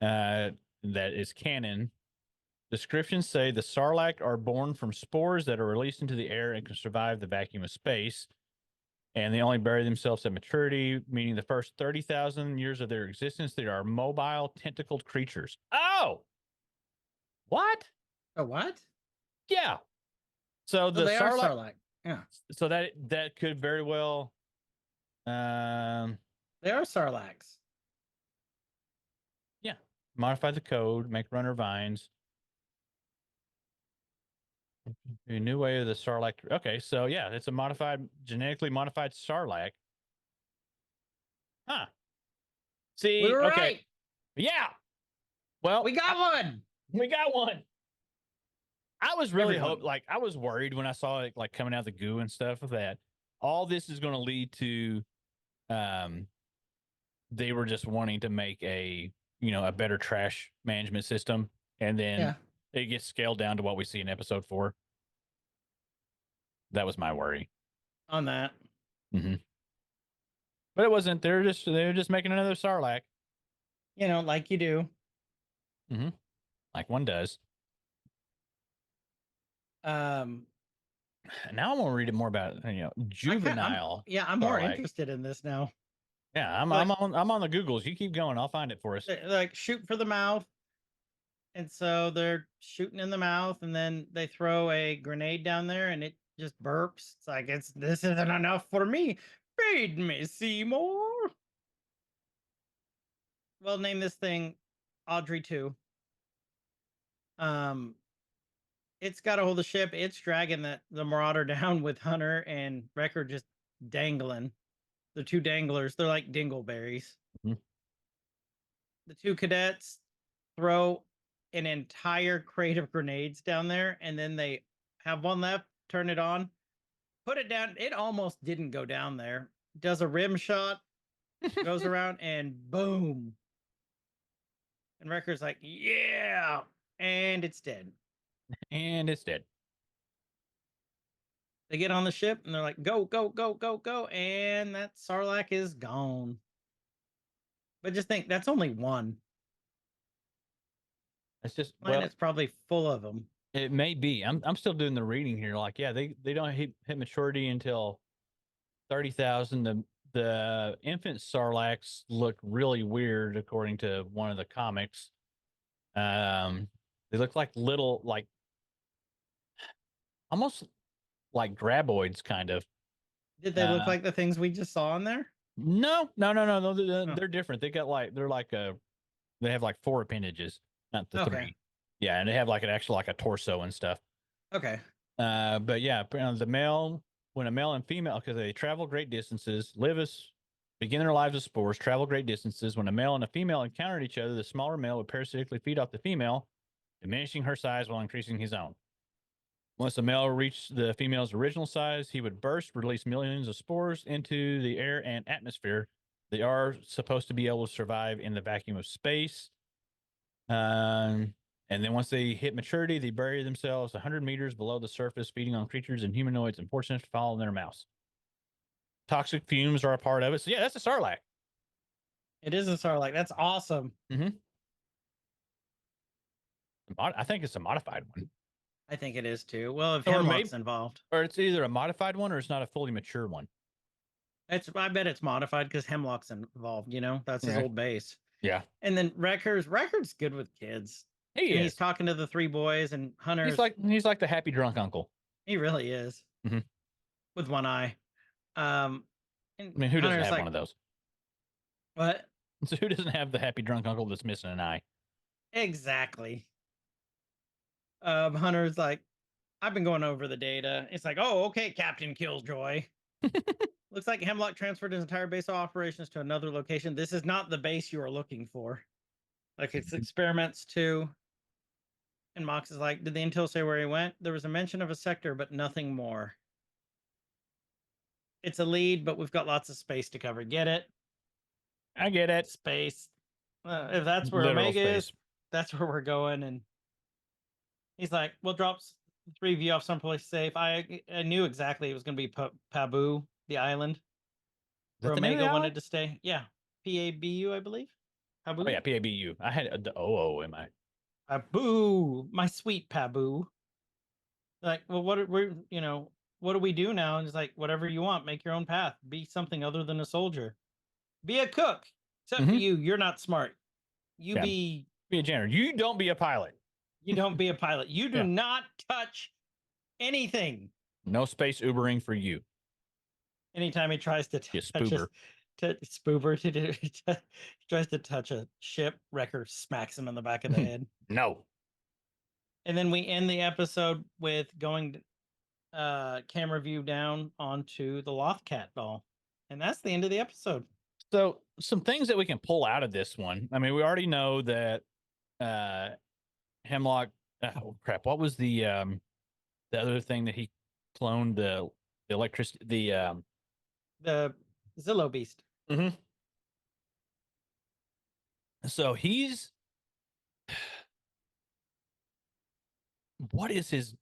that is canon. Descriptions say the sarlacc are born from spores that are released into the air and can survive the vacuum of space. And they only bury themselves at maturity, meaning the first 30,000 years of their existence, they are mobile, tentacled creatures. Oh! What? Oh, what? Yeah. So the they are sarlacc. sarlacc. Yeah. So that could very well. They are sarlaccs. Yeah. Modify the code, make runner vines. A new way of the sarlacc. Okay, so yeah, it's a genetically modified sarlacc. Huh. See, We were okay. right. Yeah. Well, We got one. We got one. I was really I was worried when I saw it like coming out of the goo and stuff that all this is going to lead to they were just wanting to make a better trash management system, and then it gets scaled down to what we see in episode 4. That was my worry on that. Mm-hmm. But it wasn't. They were just making another sarlacc. Like you do. Mm-hmm. Like one does. Now I'm gonna read it more about juvenile. I'm more interested in this now. Yeah, I'm on the Googles. You keep going. I'll find it for us. Like shoot for the mouth. And so they're shooting in the mouth, and then they throw a grenade down there, and it just burps. It's like, this isn't enough for me. Feed me, Seymour. Well, name this thing Audrey 2. It's got a hold of the ship. It's dragging the Marauder down with Hunter and Wrecker just dangling. The two danglers, they're like dingleberries. Mm-hmm. The two cadets throw an entire crate of grenades down there, and then they have one left, turn it on, put it down. It almost didn't go down there. Does a rim shot, goes around, and boom. And Wrecker's like, yeah, and it's dead. And it's dead. They get on the ship, and they're like, go, go, go, go, go, and that sarlacc is gone. But just think, that's only one. It's just it's probably full of them. It may be. I'm still doing the reading here. Like, yeah, they don't hit maturity until 30,000. The infant sarlaccs look really weird, according to one of the comics. They look like little, almost like graboids, kind of. Did they look like the things we just saw in there? No. They're different. They have like 4 appendages, not the 3. Yeah, and they have like a torso and stuff. Okay. But yeah, when a male and female, because they travel great distances, begin their lives as spores, travel great distances. When a male and a female encountered each other, the smaller male would parasitically feed off the female, diminishing her size while increasing his own. Once the male reached the female's original size, he would burst, release millions of spores into the air and atmosphere. They are supposed to be able to survive in the vacuum of space. And then once they hit maturity, they bury themselves 100 meters below the surface, feeding on creatures and humanoids and fortunate to follow in their mouths. Toxic fumes are a part of it. So yeah, that's a sarlacc. It is a sarlacc. That's awesome. Mm-hmm. I think it's a modified one. I think it is too. Well, if Hemlock's involved. Or it's either a modified one or it's not a fully mature one. I bet it's modified because Hemlock's involved, That's his old base. Yeah. And then Record's good with kids. He's talking to the 3 boys, and Hunter's he's like the happy drunk uncle. He really is. Mm-hmm. With one eye. Who doesn't have one of those? What? So who doesn't have the happy drunk uncle that's missing an eye? Exactly. Hunter's like, I've been going over the data. It's like, oh, okay, Captain Killjoy. Looks like Hemlock transferred his entire base of operations to another location. This is not the base you are looking for. Like it's experiments too. And Mox is like, did the intel say where he went? There was a mention of a sector, but nothing more. It's a lead, but we've got lots of space to cover. Get it? I get it. Space. If that's where Literal Omega is, space. that's where we're going. And he's like, we'll drop 3V off someplace safe. I knew exactly it was going to be Pabu, the island, where that the name of Omega the wanted island? to stay. Yeah. Pabu, I believe. Pabu? Oh yeah, PABU. I had the OO in my. Pabu, my sweet Pabu. Like, well, what do we do now? And it's like, whatever you want, make your own path. Be something other than a soldier. Be a cook. Except for Mhm. you, you're not smart. You Yeah. be Be a janitor. You don't be a pilot. You don't be a pilot. You do Yeah. not touch anything. No space Ubering for you. Anytime he tries to You touch spoober. tries to touch a ship, Wrecker smacks him in the back of the head. No. And then we end the episode with going camera view down onto the Lothcat doll. And that's the end of the episode. So some things that we can pull out of this one. I mean, we already know that Hemlock. Oh crap! What was the other thing that he cloned the electricity? The Zillow Beast. Mm-hmm. So he's. What is his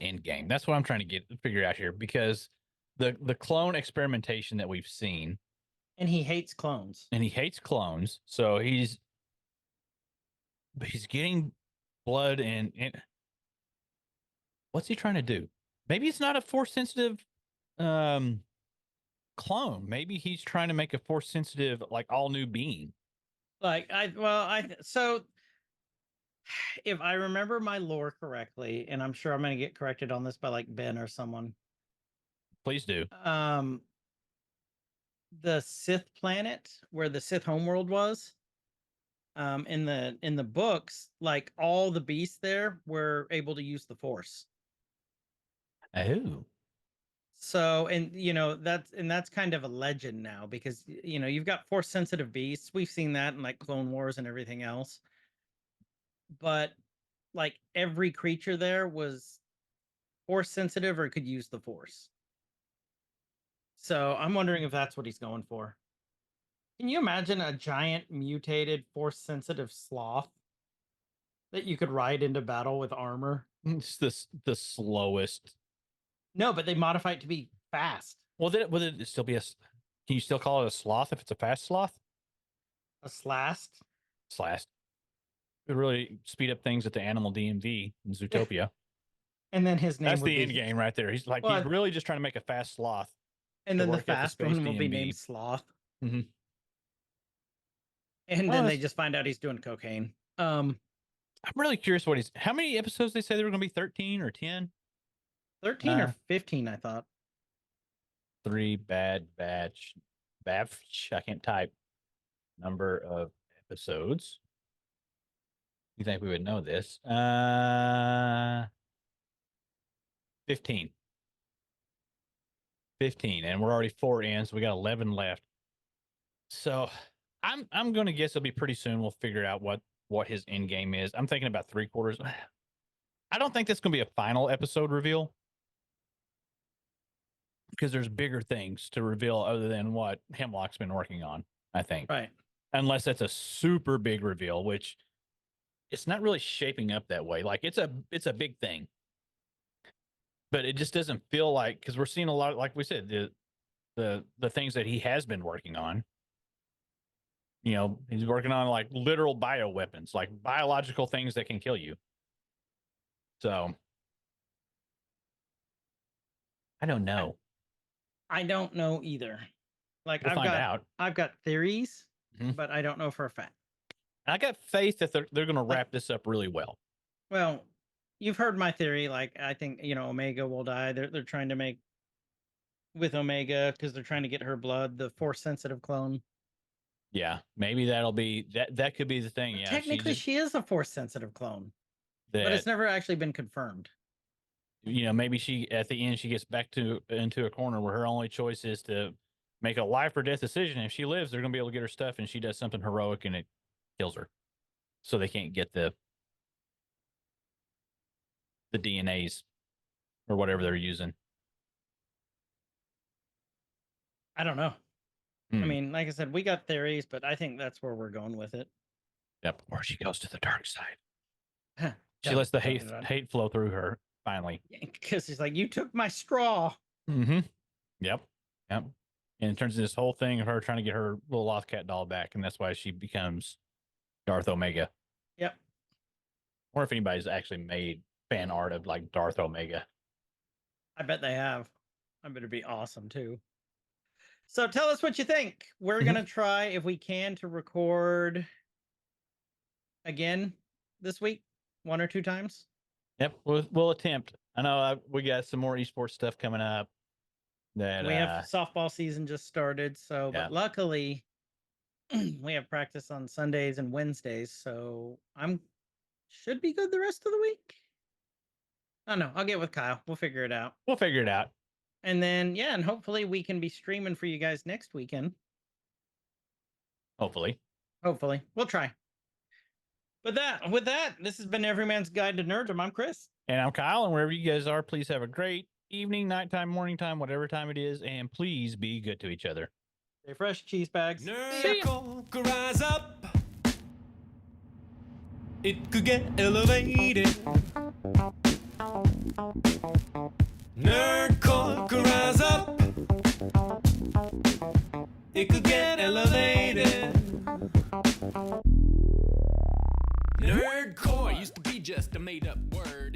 end game? That's what I'm trying to figure out here, because the clone experimentation that we've seen, And he hates clones. and he hates clones, so he's getting blood and what's he trying to do? Maybe it's not a force sensitive clone. Maybe he's trying to make a force sensitive, like, all new being. So if I remember my lore correctly, and I'm sure I'm going to get corrected on this by like Ben or someone. Please do. The Sith planet where the Sith homeworld was, in the books, like all the beasts there were able to use the Force. Oh. So, and that's kind of a legend now, because you've got Force sensitive beasts. We've seen that in like Clone Wars and everything else. But like every creature there was Force sensitive or could use the Force. So I'm wondering if that's what he's going for. Can you imagine a giant mutated Force sensitive sloth that you could ride into battle with armor? It's the slowest. No, but they modify it to be fast. Well, then would it still be a? Can you still call it a sloth if it's a fast sloth? A slast. Slash. It would really speed up things at the Animal DMV in Zootopia. And then his name That's would the be end game right there. He's like, Well, he's really just trying to make a fast sloth. And to then the work at the fast space one will be DMV. named Sloth. Mhm. And Well, then they that's- just find out he's doing cocaine. I'm really curious how many episodes they say there were going to be, 13 or 10? 13 or 15, I thought. 3 bad batch. I can't type. Number of episodes. You think we would know this? 15. 15, and we're already 4 in, so we got 11 left. So I'm going to guess it'll be pretty soon. We'll figure out what his end game is. I'm thinking about 3/4. I don't think that's going to be a final episode reveal, because there's bigger things to reveal other than what Hemlock's been working on, I think. Right. Unless that's a super big reveal, which it's not really shaping up that way. Like, it's a big thing, but it just doesn't feel like, because we're seeing a lot, like we said, the things that he has been working on. He's working on like literal bioweapons, like biological things that can kill you. So I don't know. I don't know either. Like, We'll find out. I've got theories, Mhm. but I don't know for a fact. I got faith that they're going to wrap this up really well. Well, you've heard my theory. Like, I think Omega will die. They're trying to make with Omega, because they're trying to get her blood, the Force sensitive clone. Yeah, maybe that'll be that could be the thing. Yeah, Technically, she is a Force sensitive clone, but it's never actually been confirmed. Maybe she, at the end, she gets back into a corner where her only choice is to make a life or death decision. If she lives, they're going to be able to get her stuff, and she does something heroic, and it kills her. So they can't get the DNAs or whatever they're using. I don't know. I Hmm. mean, like I said, we got theories, but I think that's where we're going with it. Yep. Or she goes to the dark side. She Dun, lets the dun, hate dun. hate flow through her finally. Because he's like, you took my straw. Mm-hmm. Yep. Yep. And it turns into this whole thing of her trying to get her little lost cat doll back, and that's why she becomes Darth Omega. Yep. Or if anybody's actually made fan art of like Darth Omega. I bet they have. I bet it'd be awesome too. So tell us what you think. We're gonna try, if we can, to record again this week, 1 or 2 times. Yep, we'll attempt. I know we got some more esports stuff coming up. That We have softball season just started, so yeah. but luckily we have practice on Sundays and Wednesdays, so should be good the rest of the week. I don't know. I'll get with Kyle. We'll figure it out. We'll figure it out. And then yeah, and hopefully we can be streaming for you guys next weekend. Hopefully. We'll try. But with that, this has been Everyman's Guide to Nerddom. I'm Chris. And I'm Kyle, and wherever you guys are, please have a great evening, nighttime, morning time, whatever time it is, and please be good to each other. Stay fresh, cheese bags. Nerd could rise up. It could get elevated. Nerdcore could rise up. It could get elevated. Nerdcore used to be just a made-up word.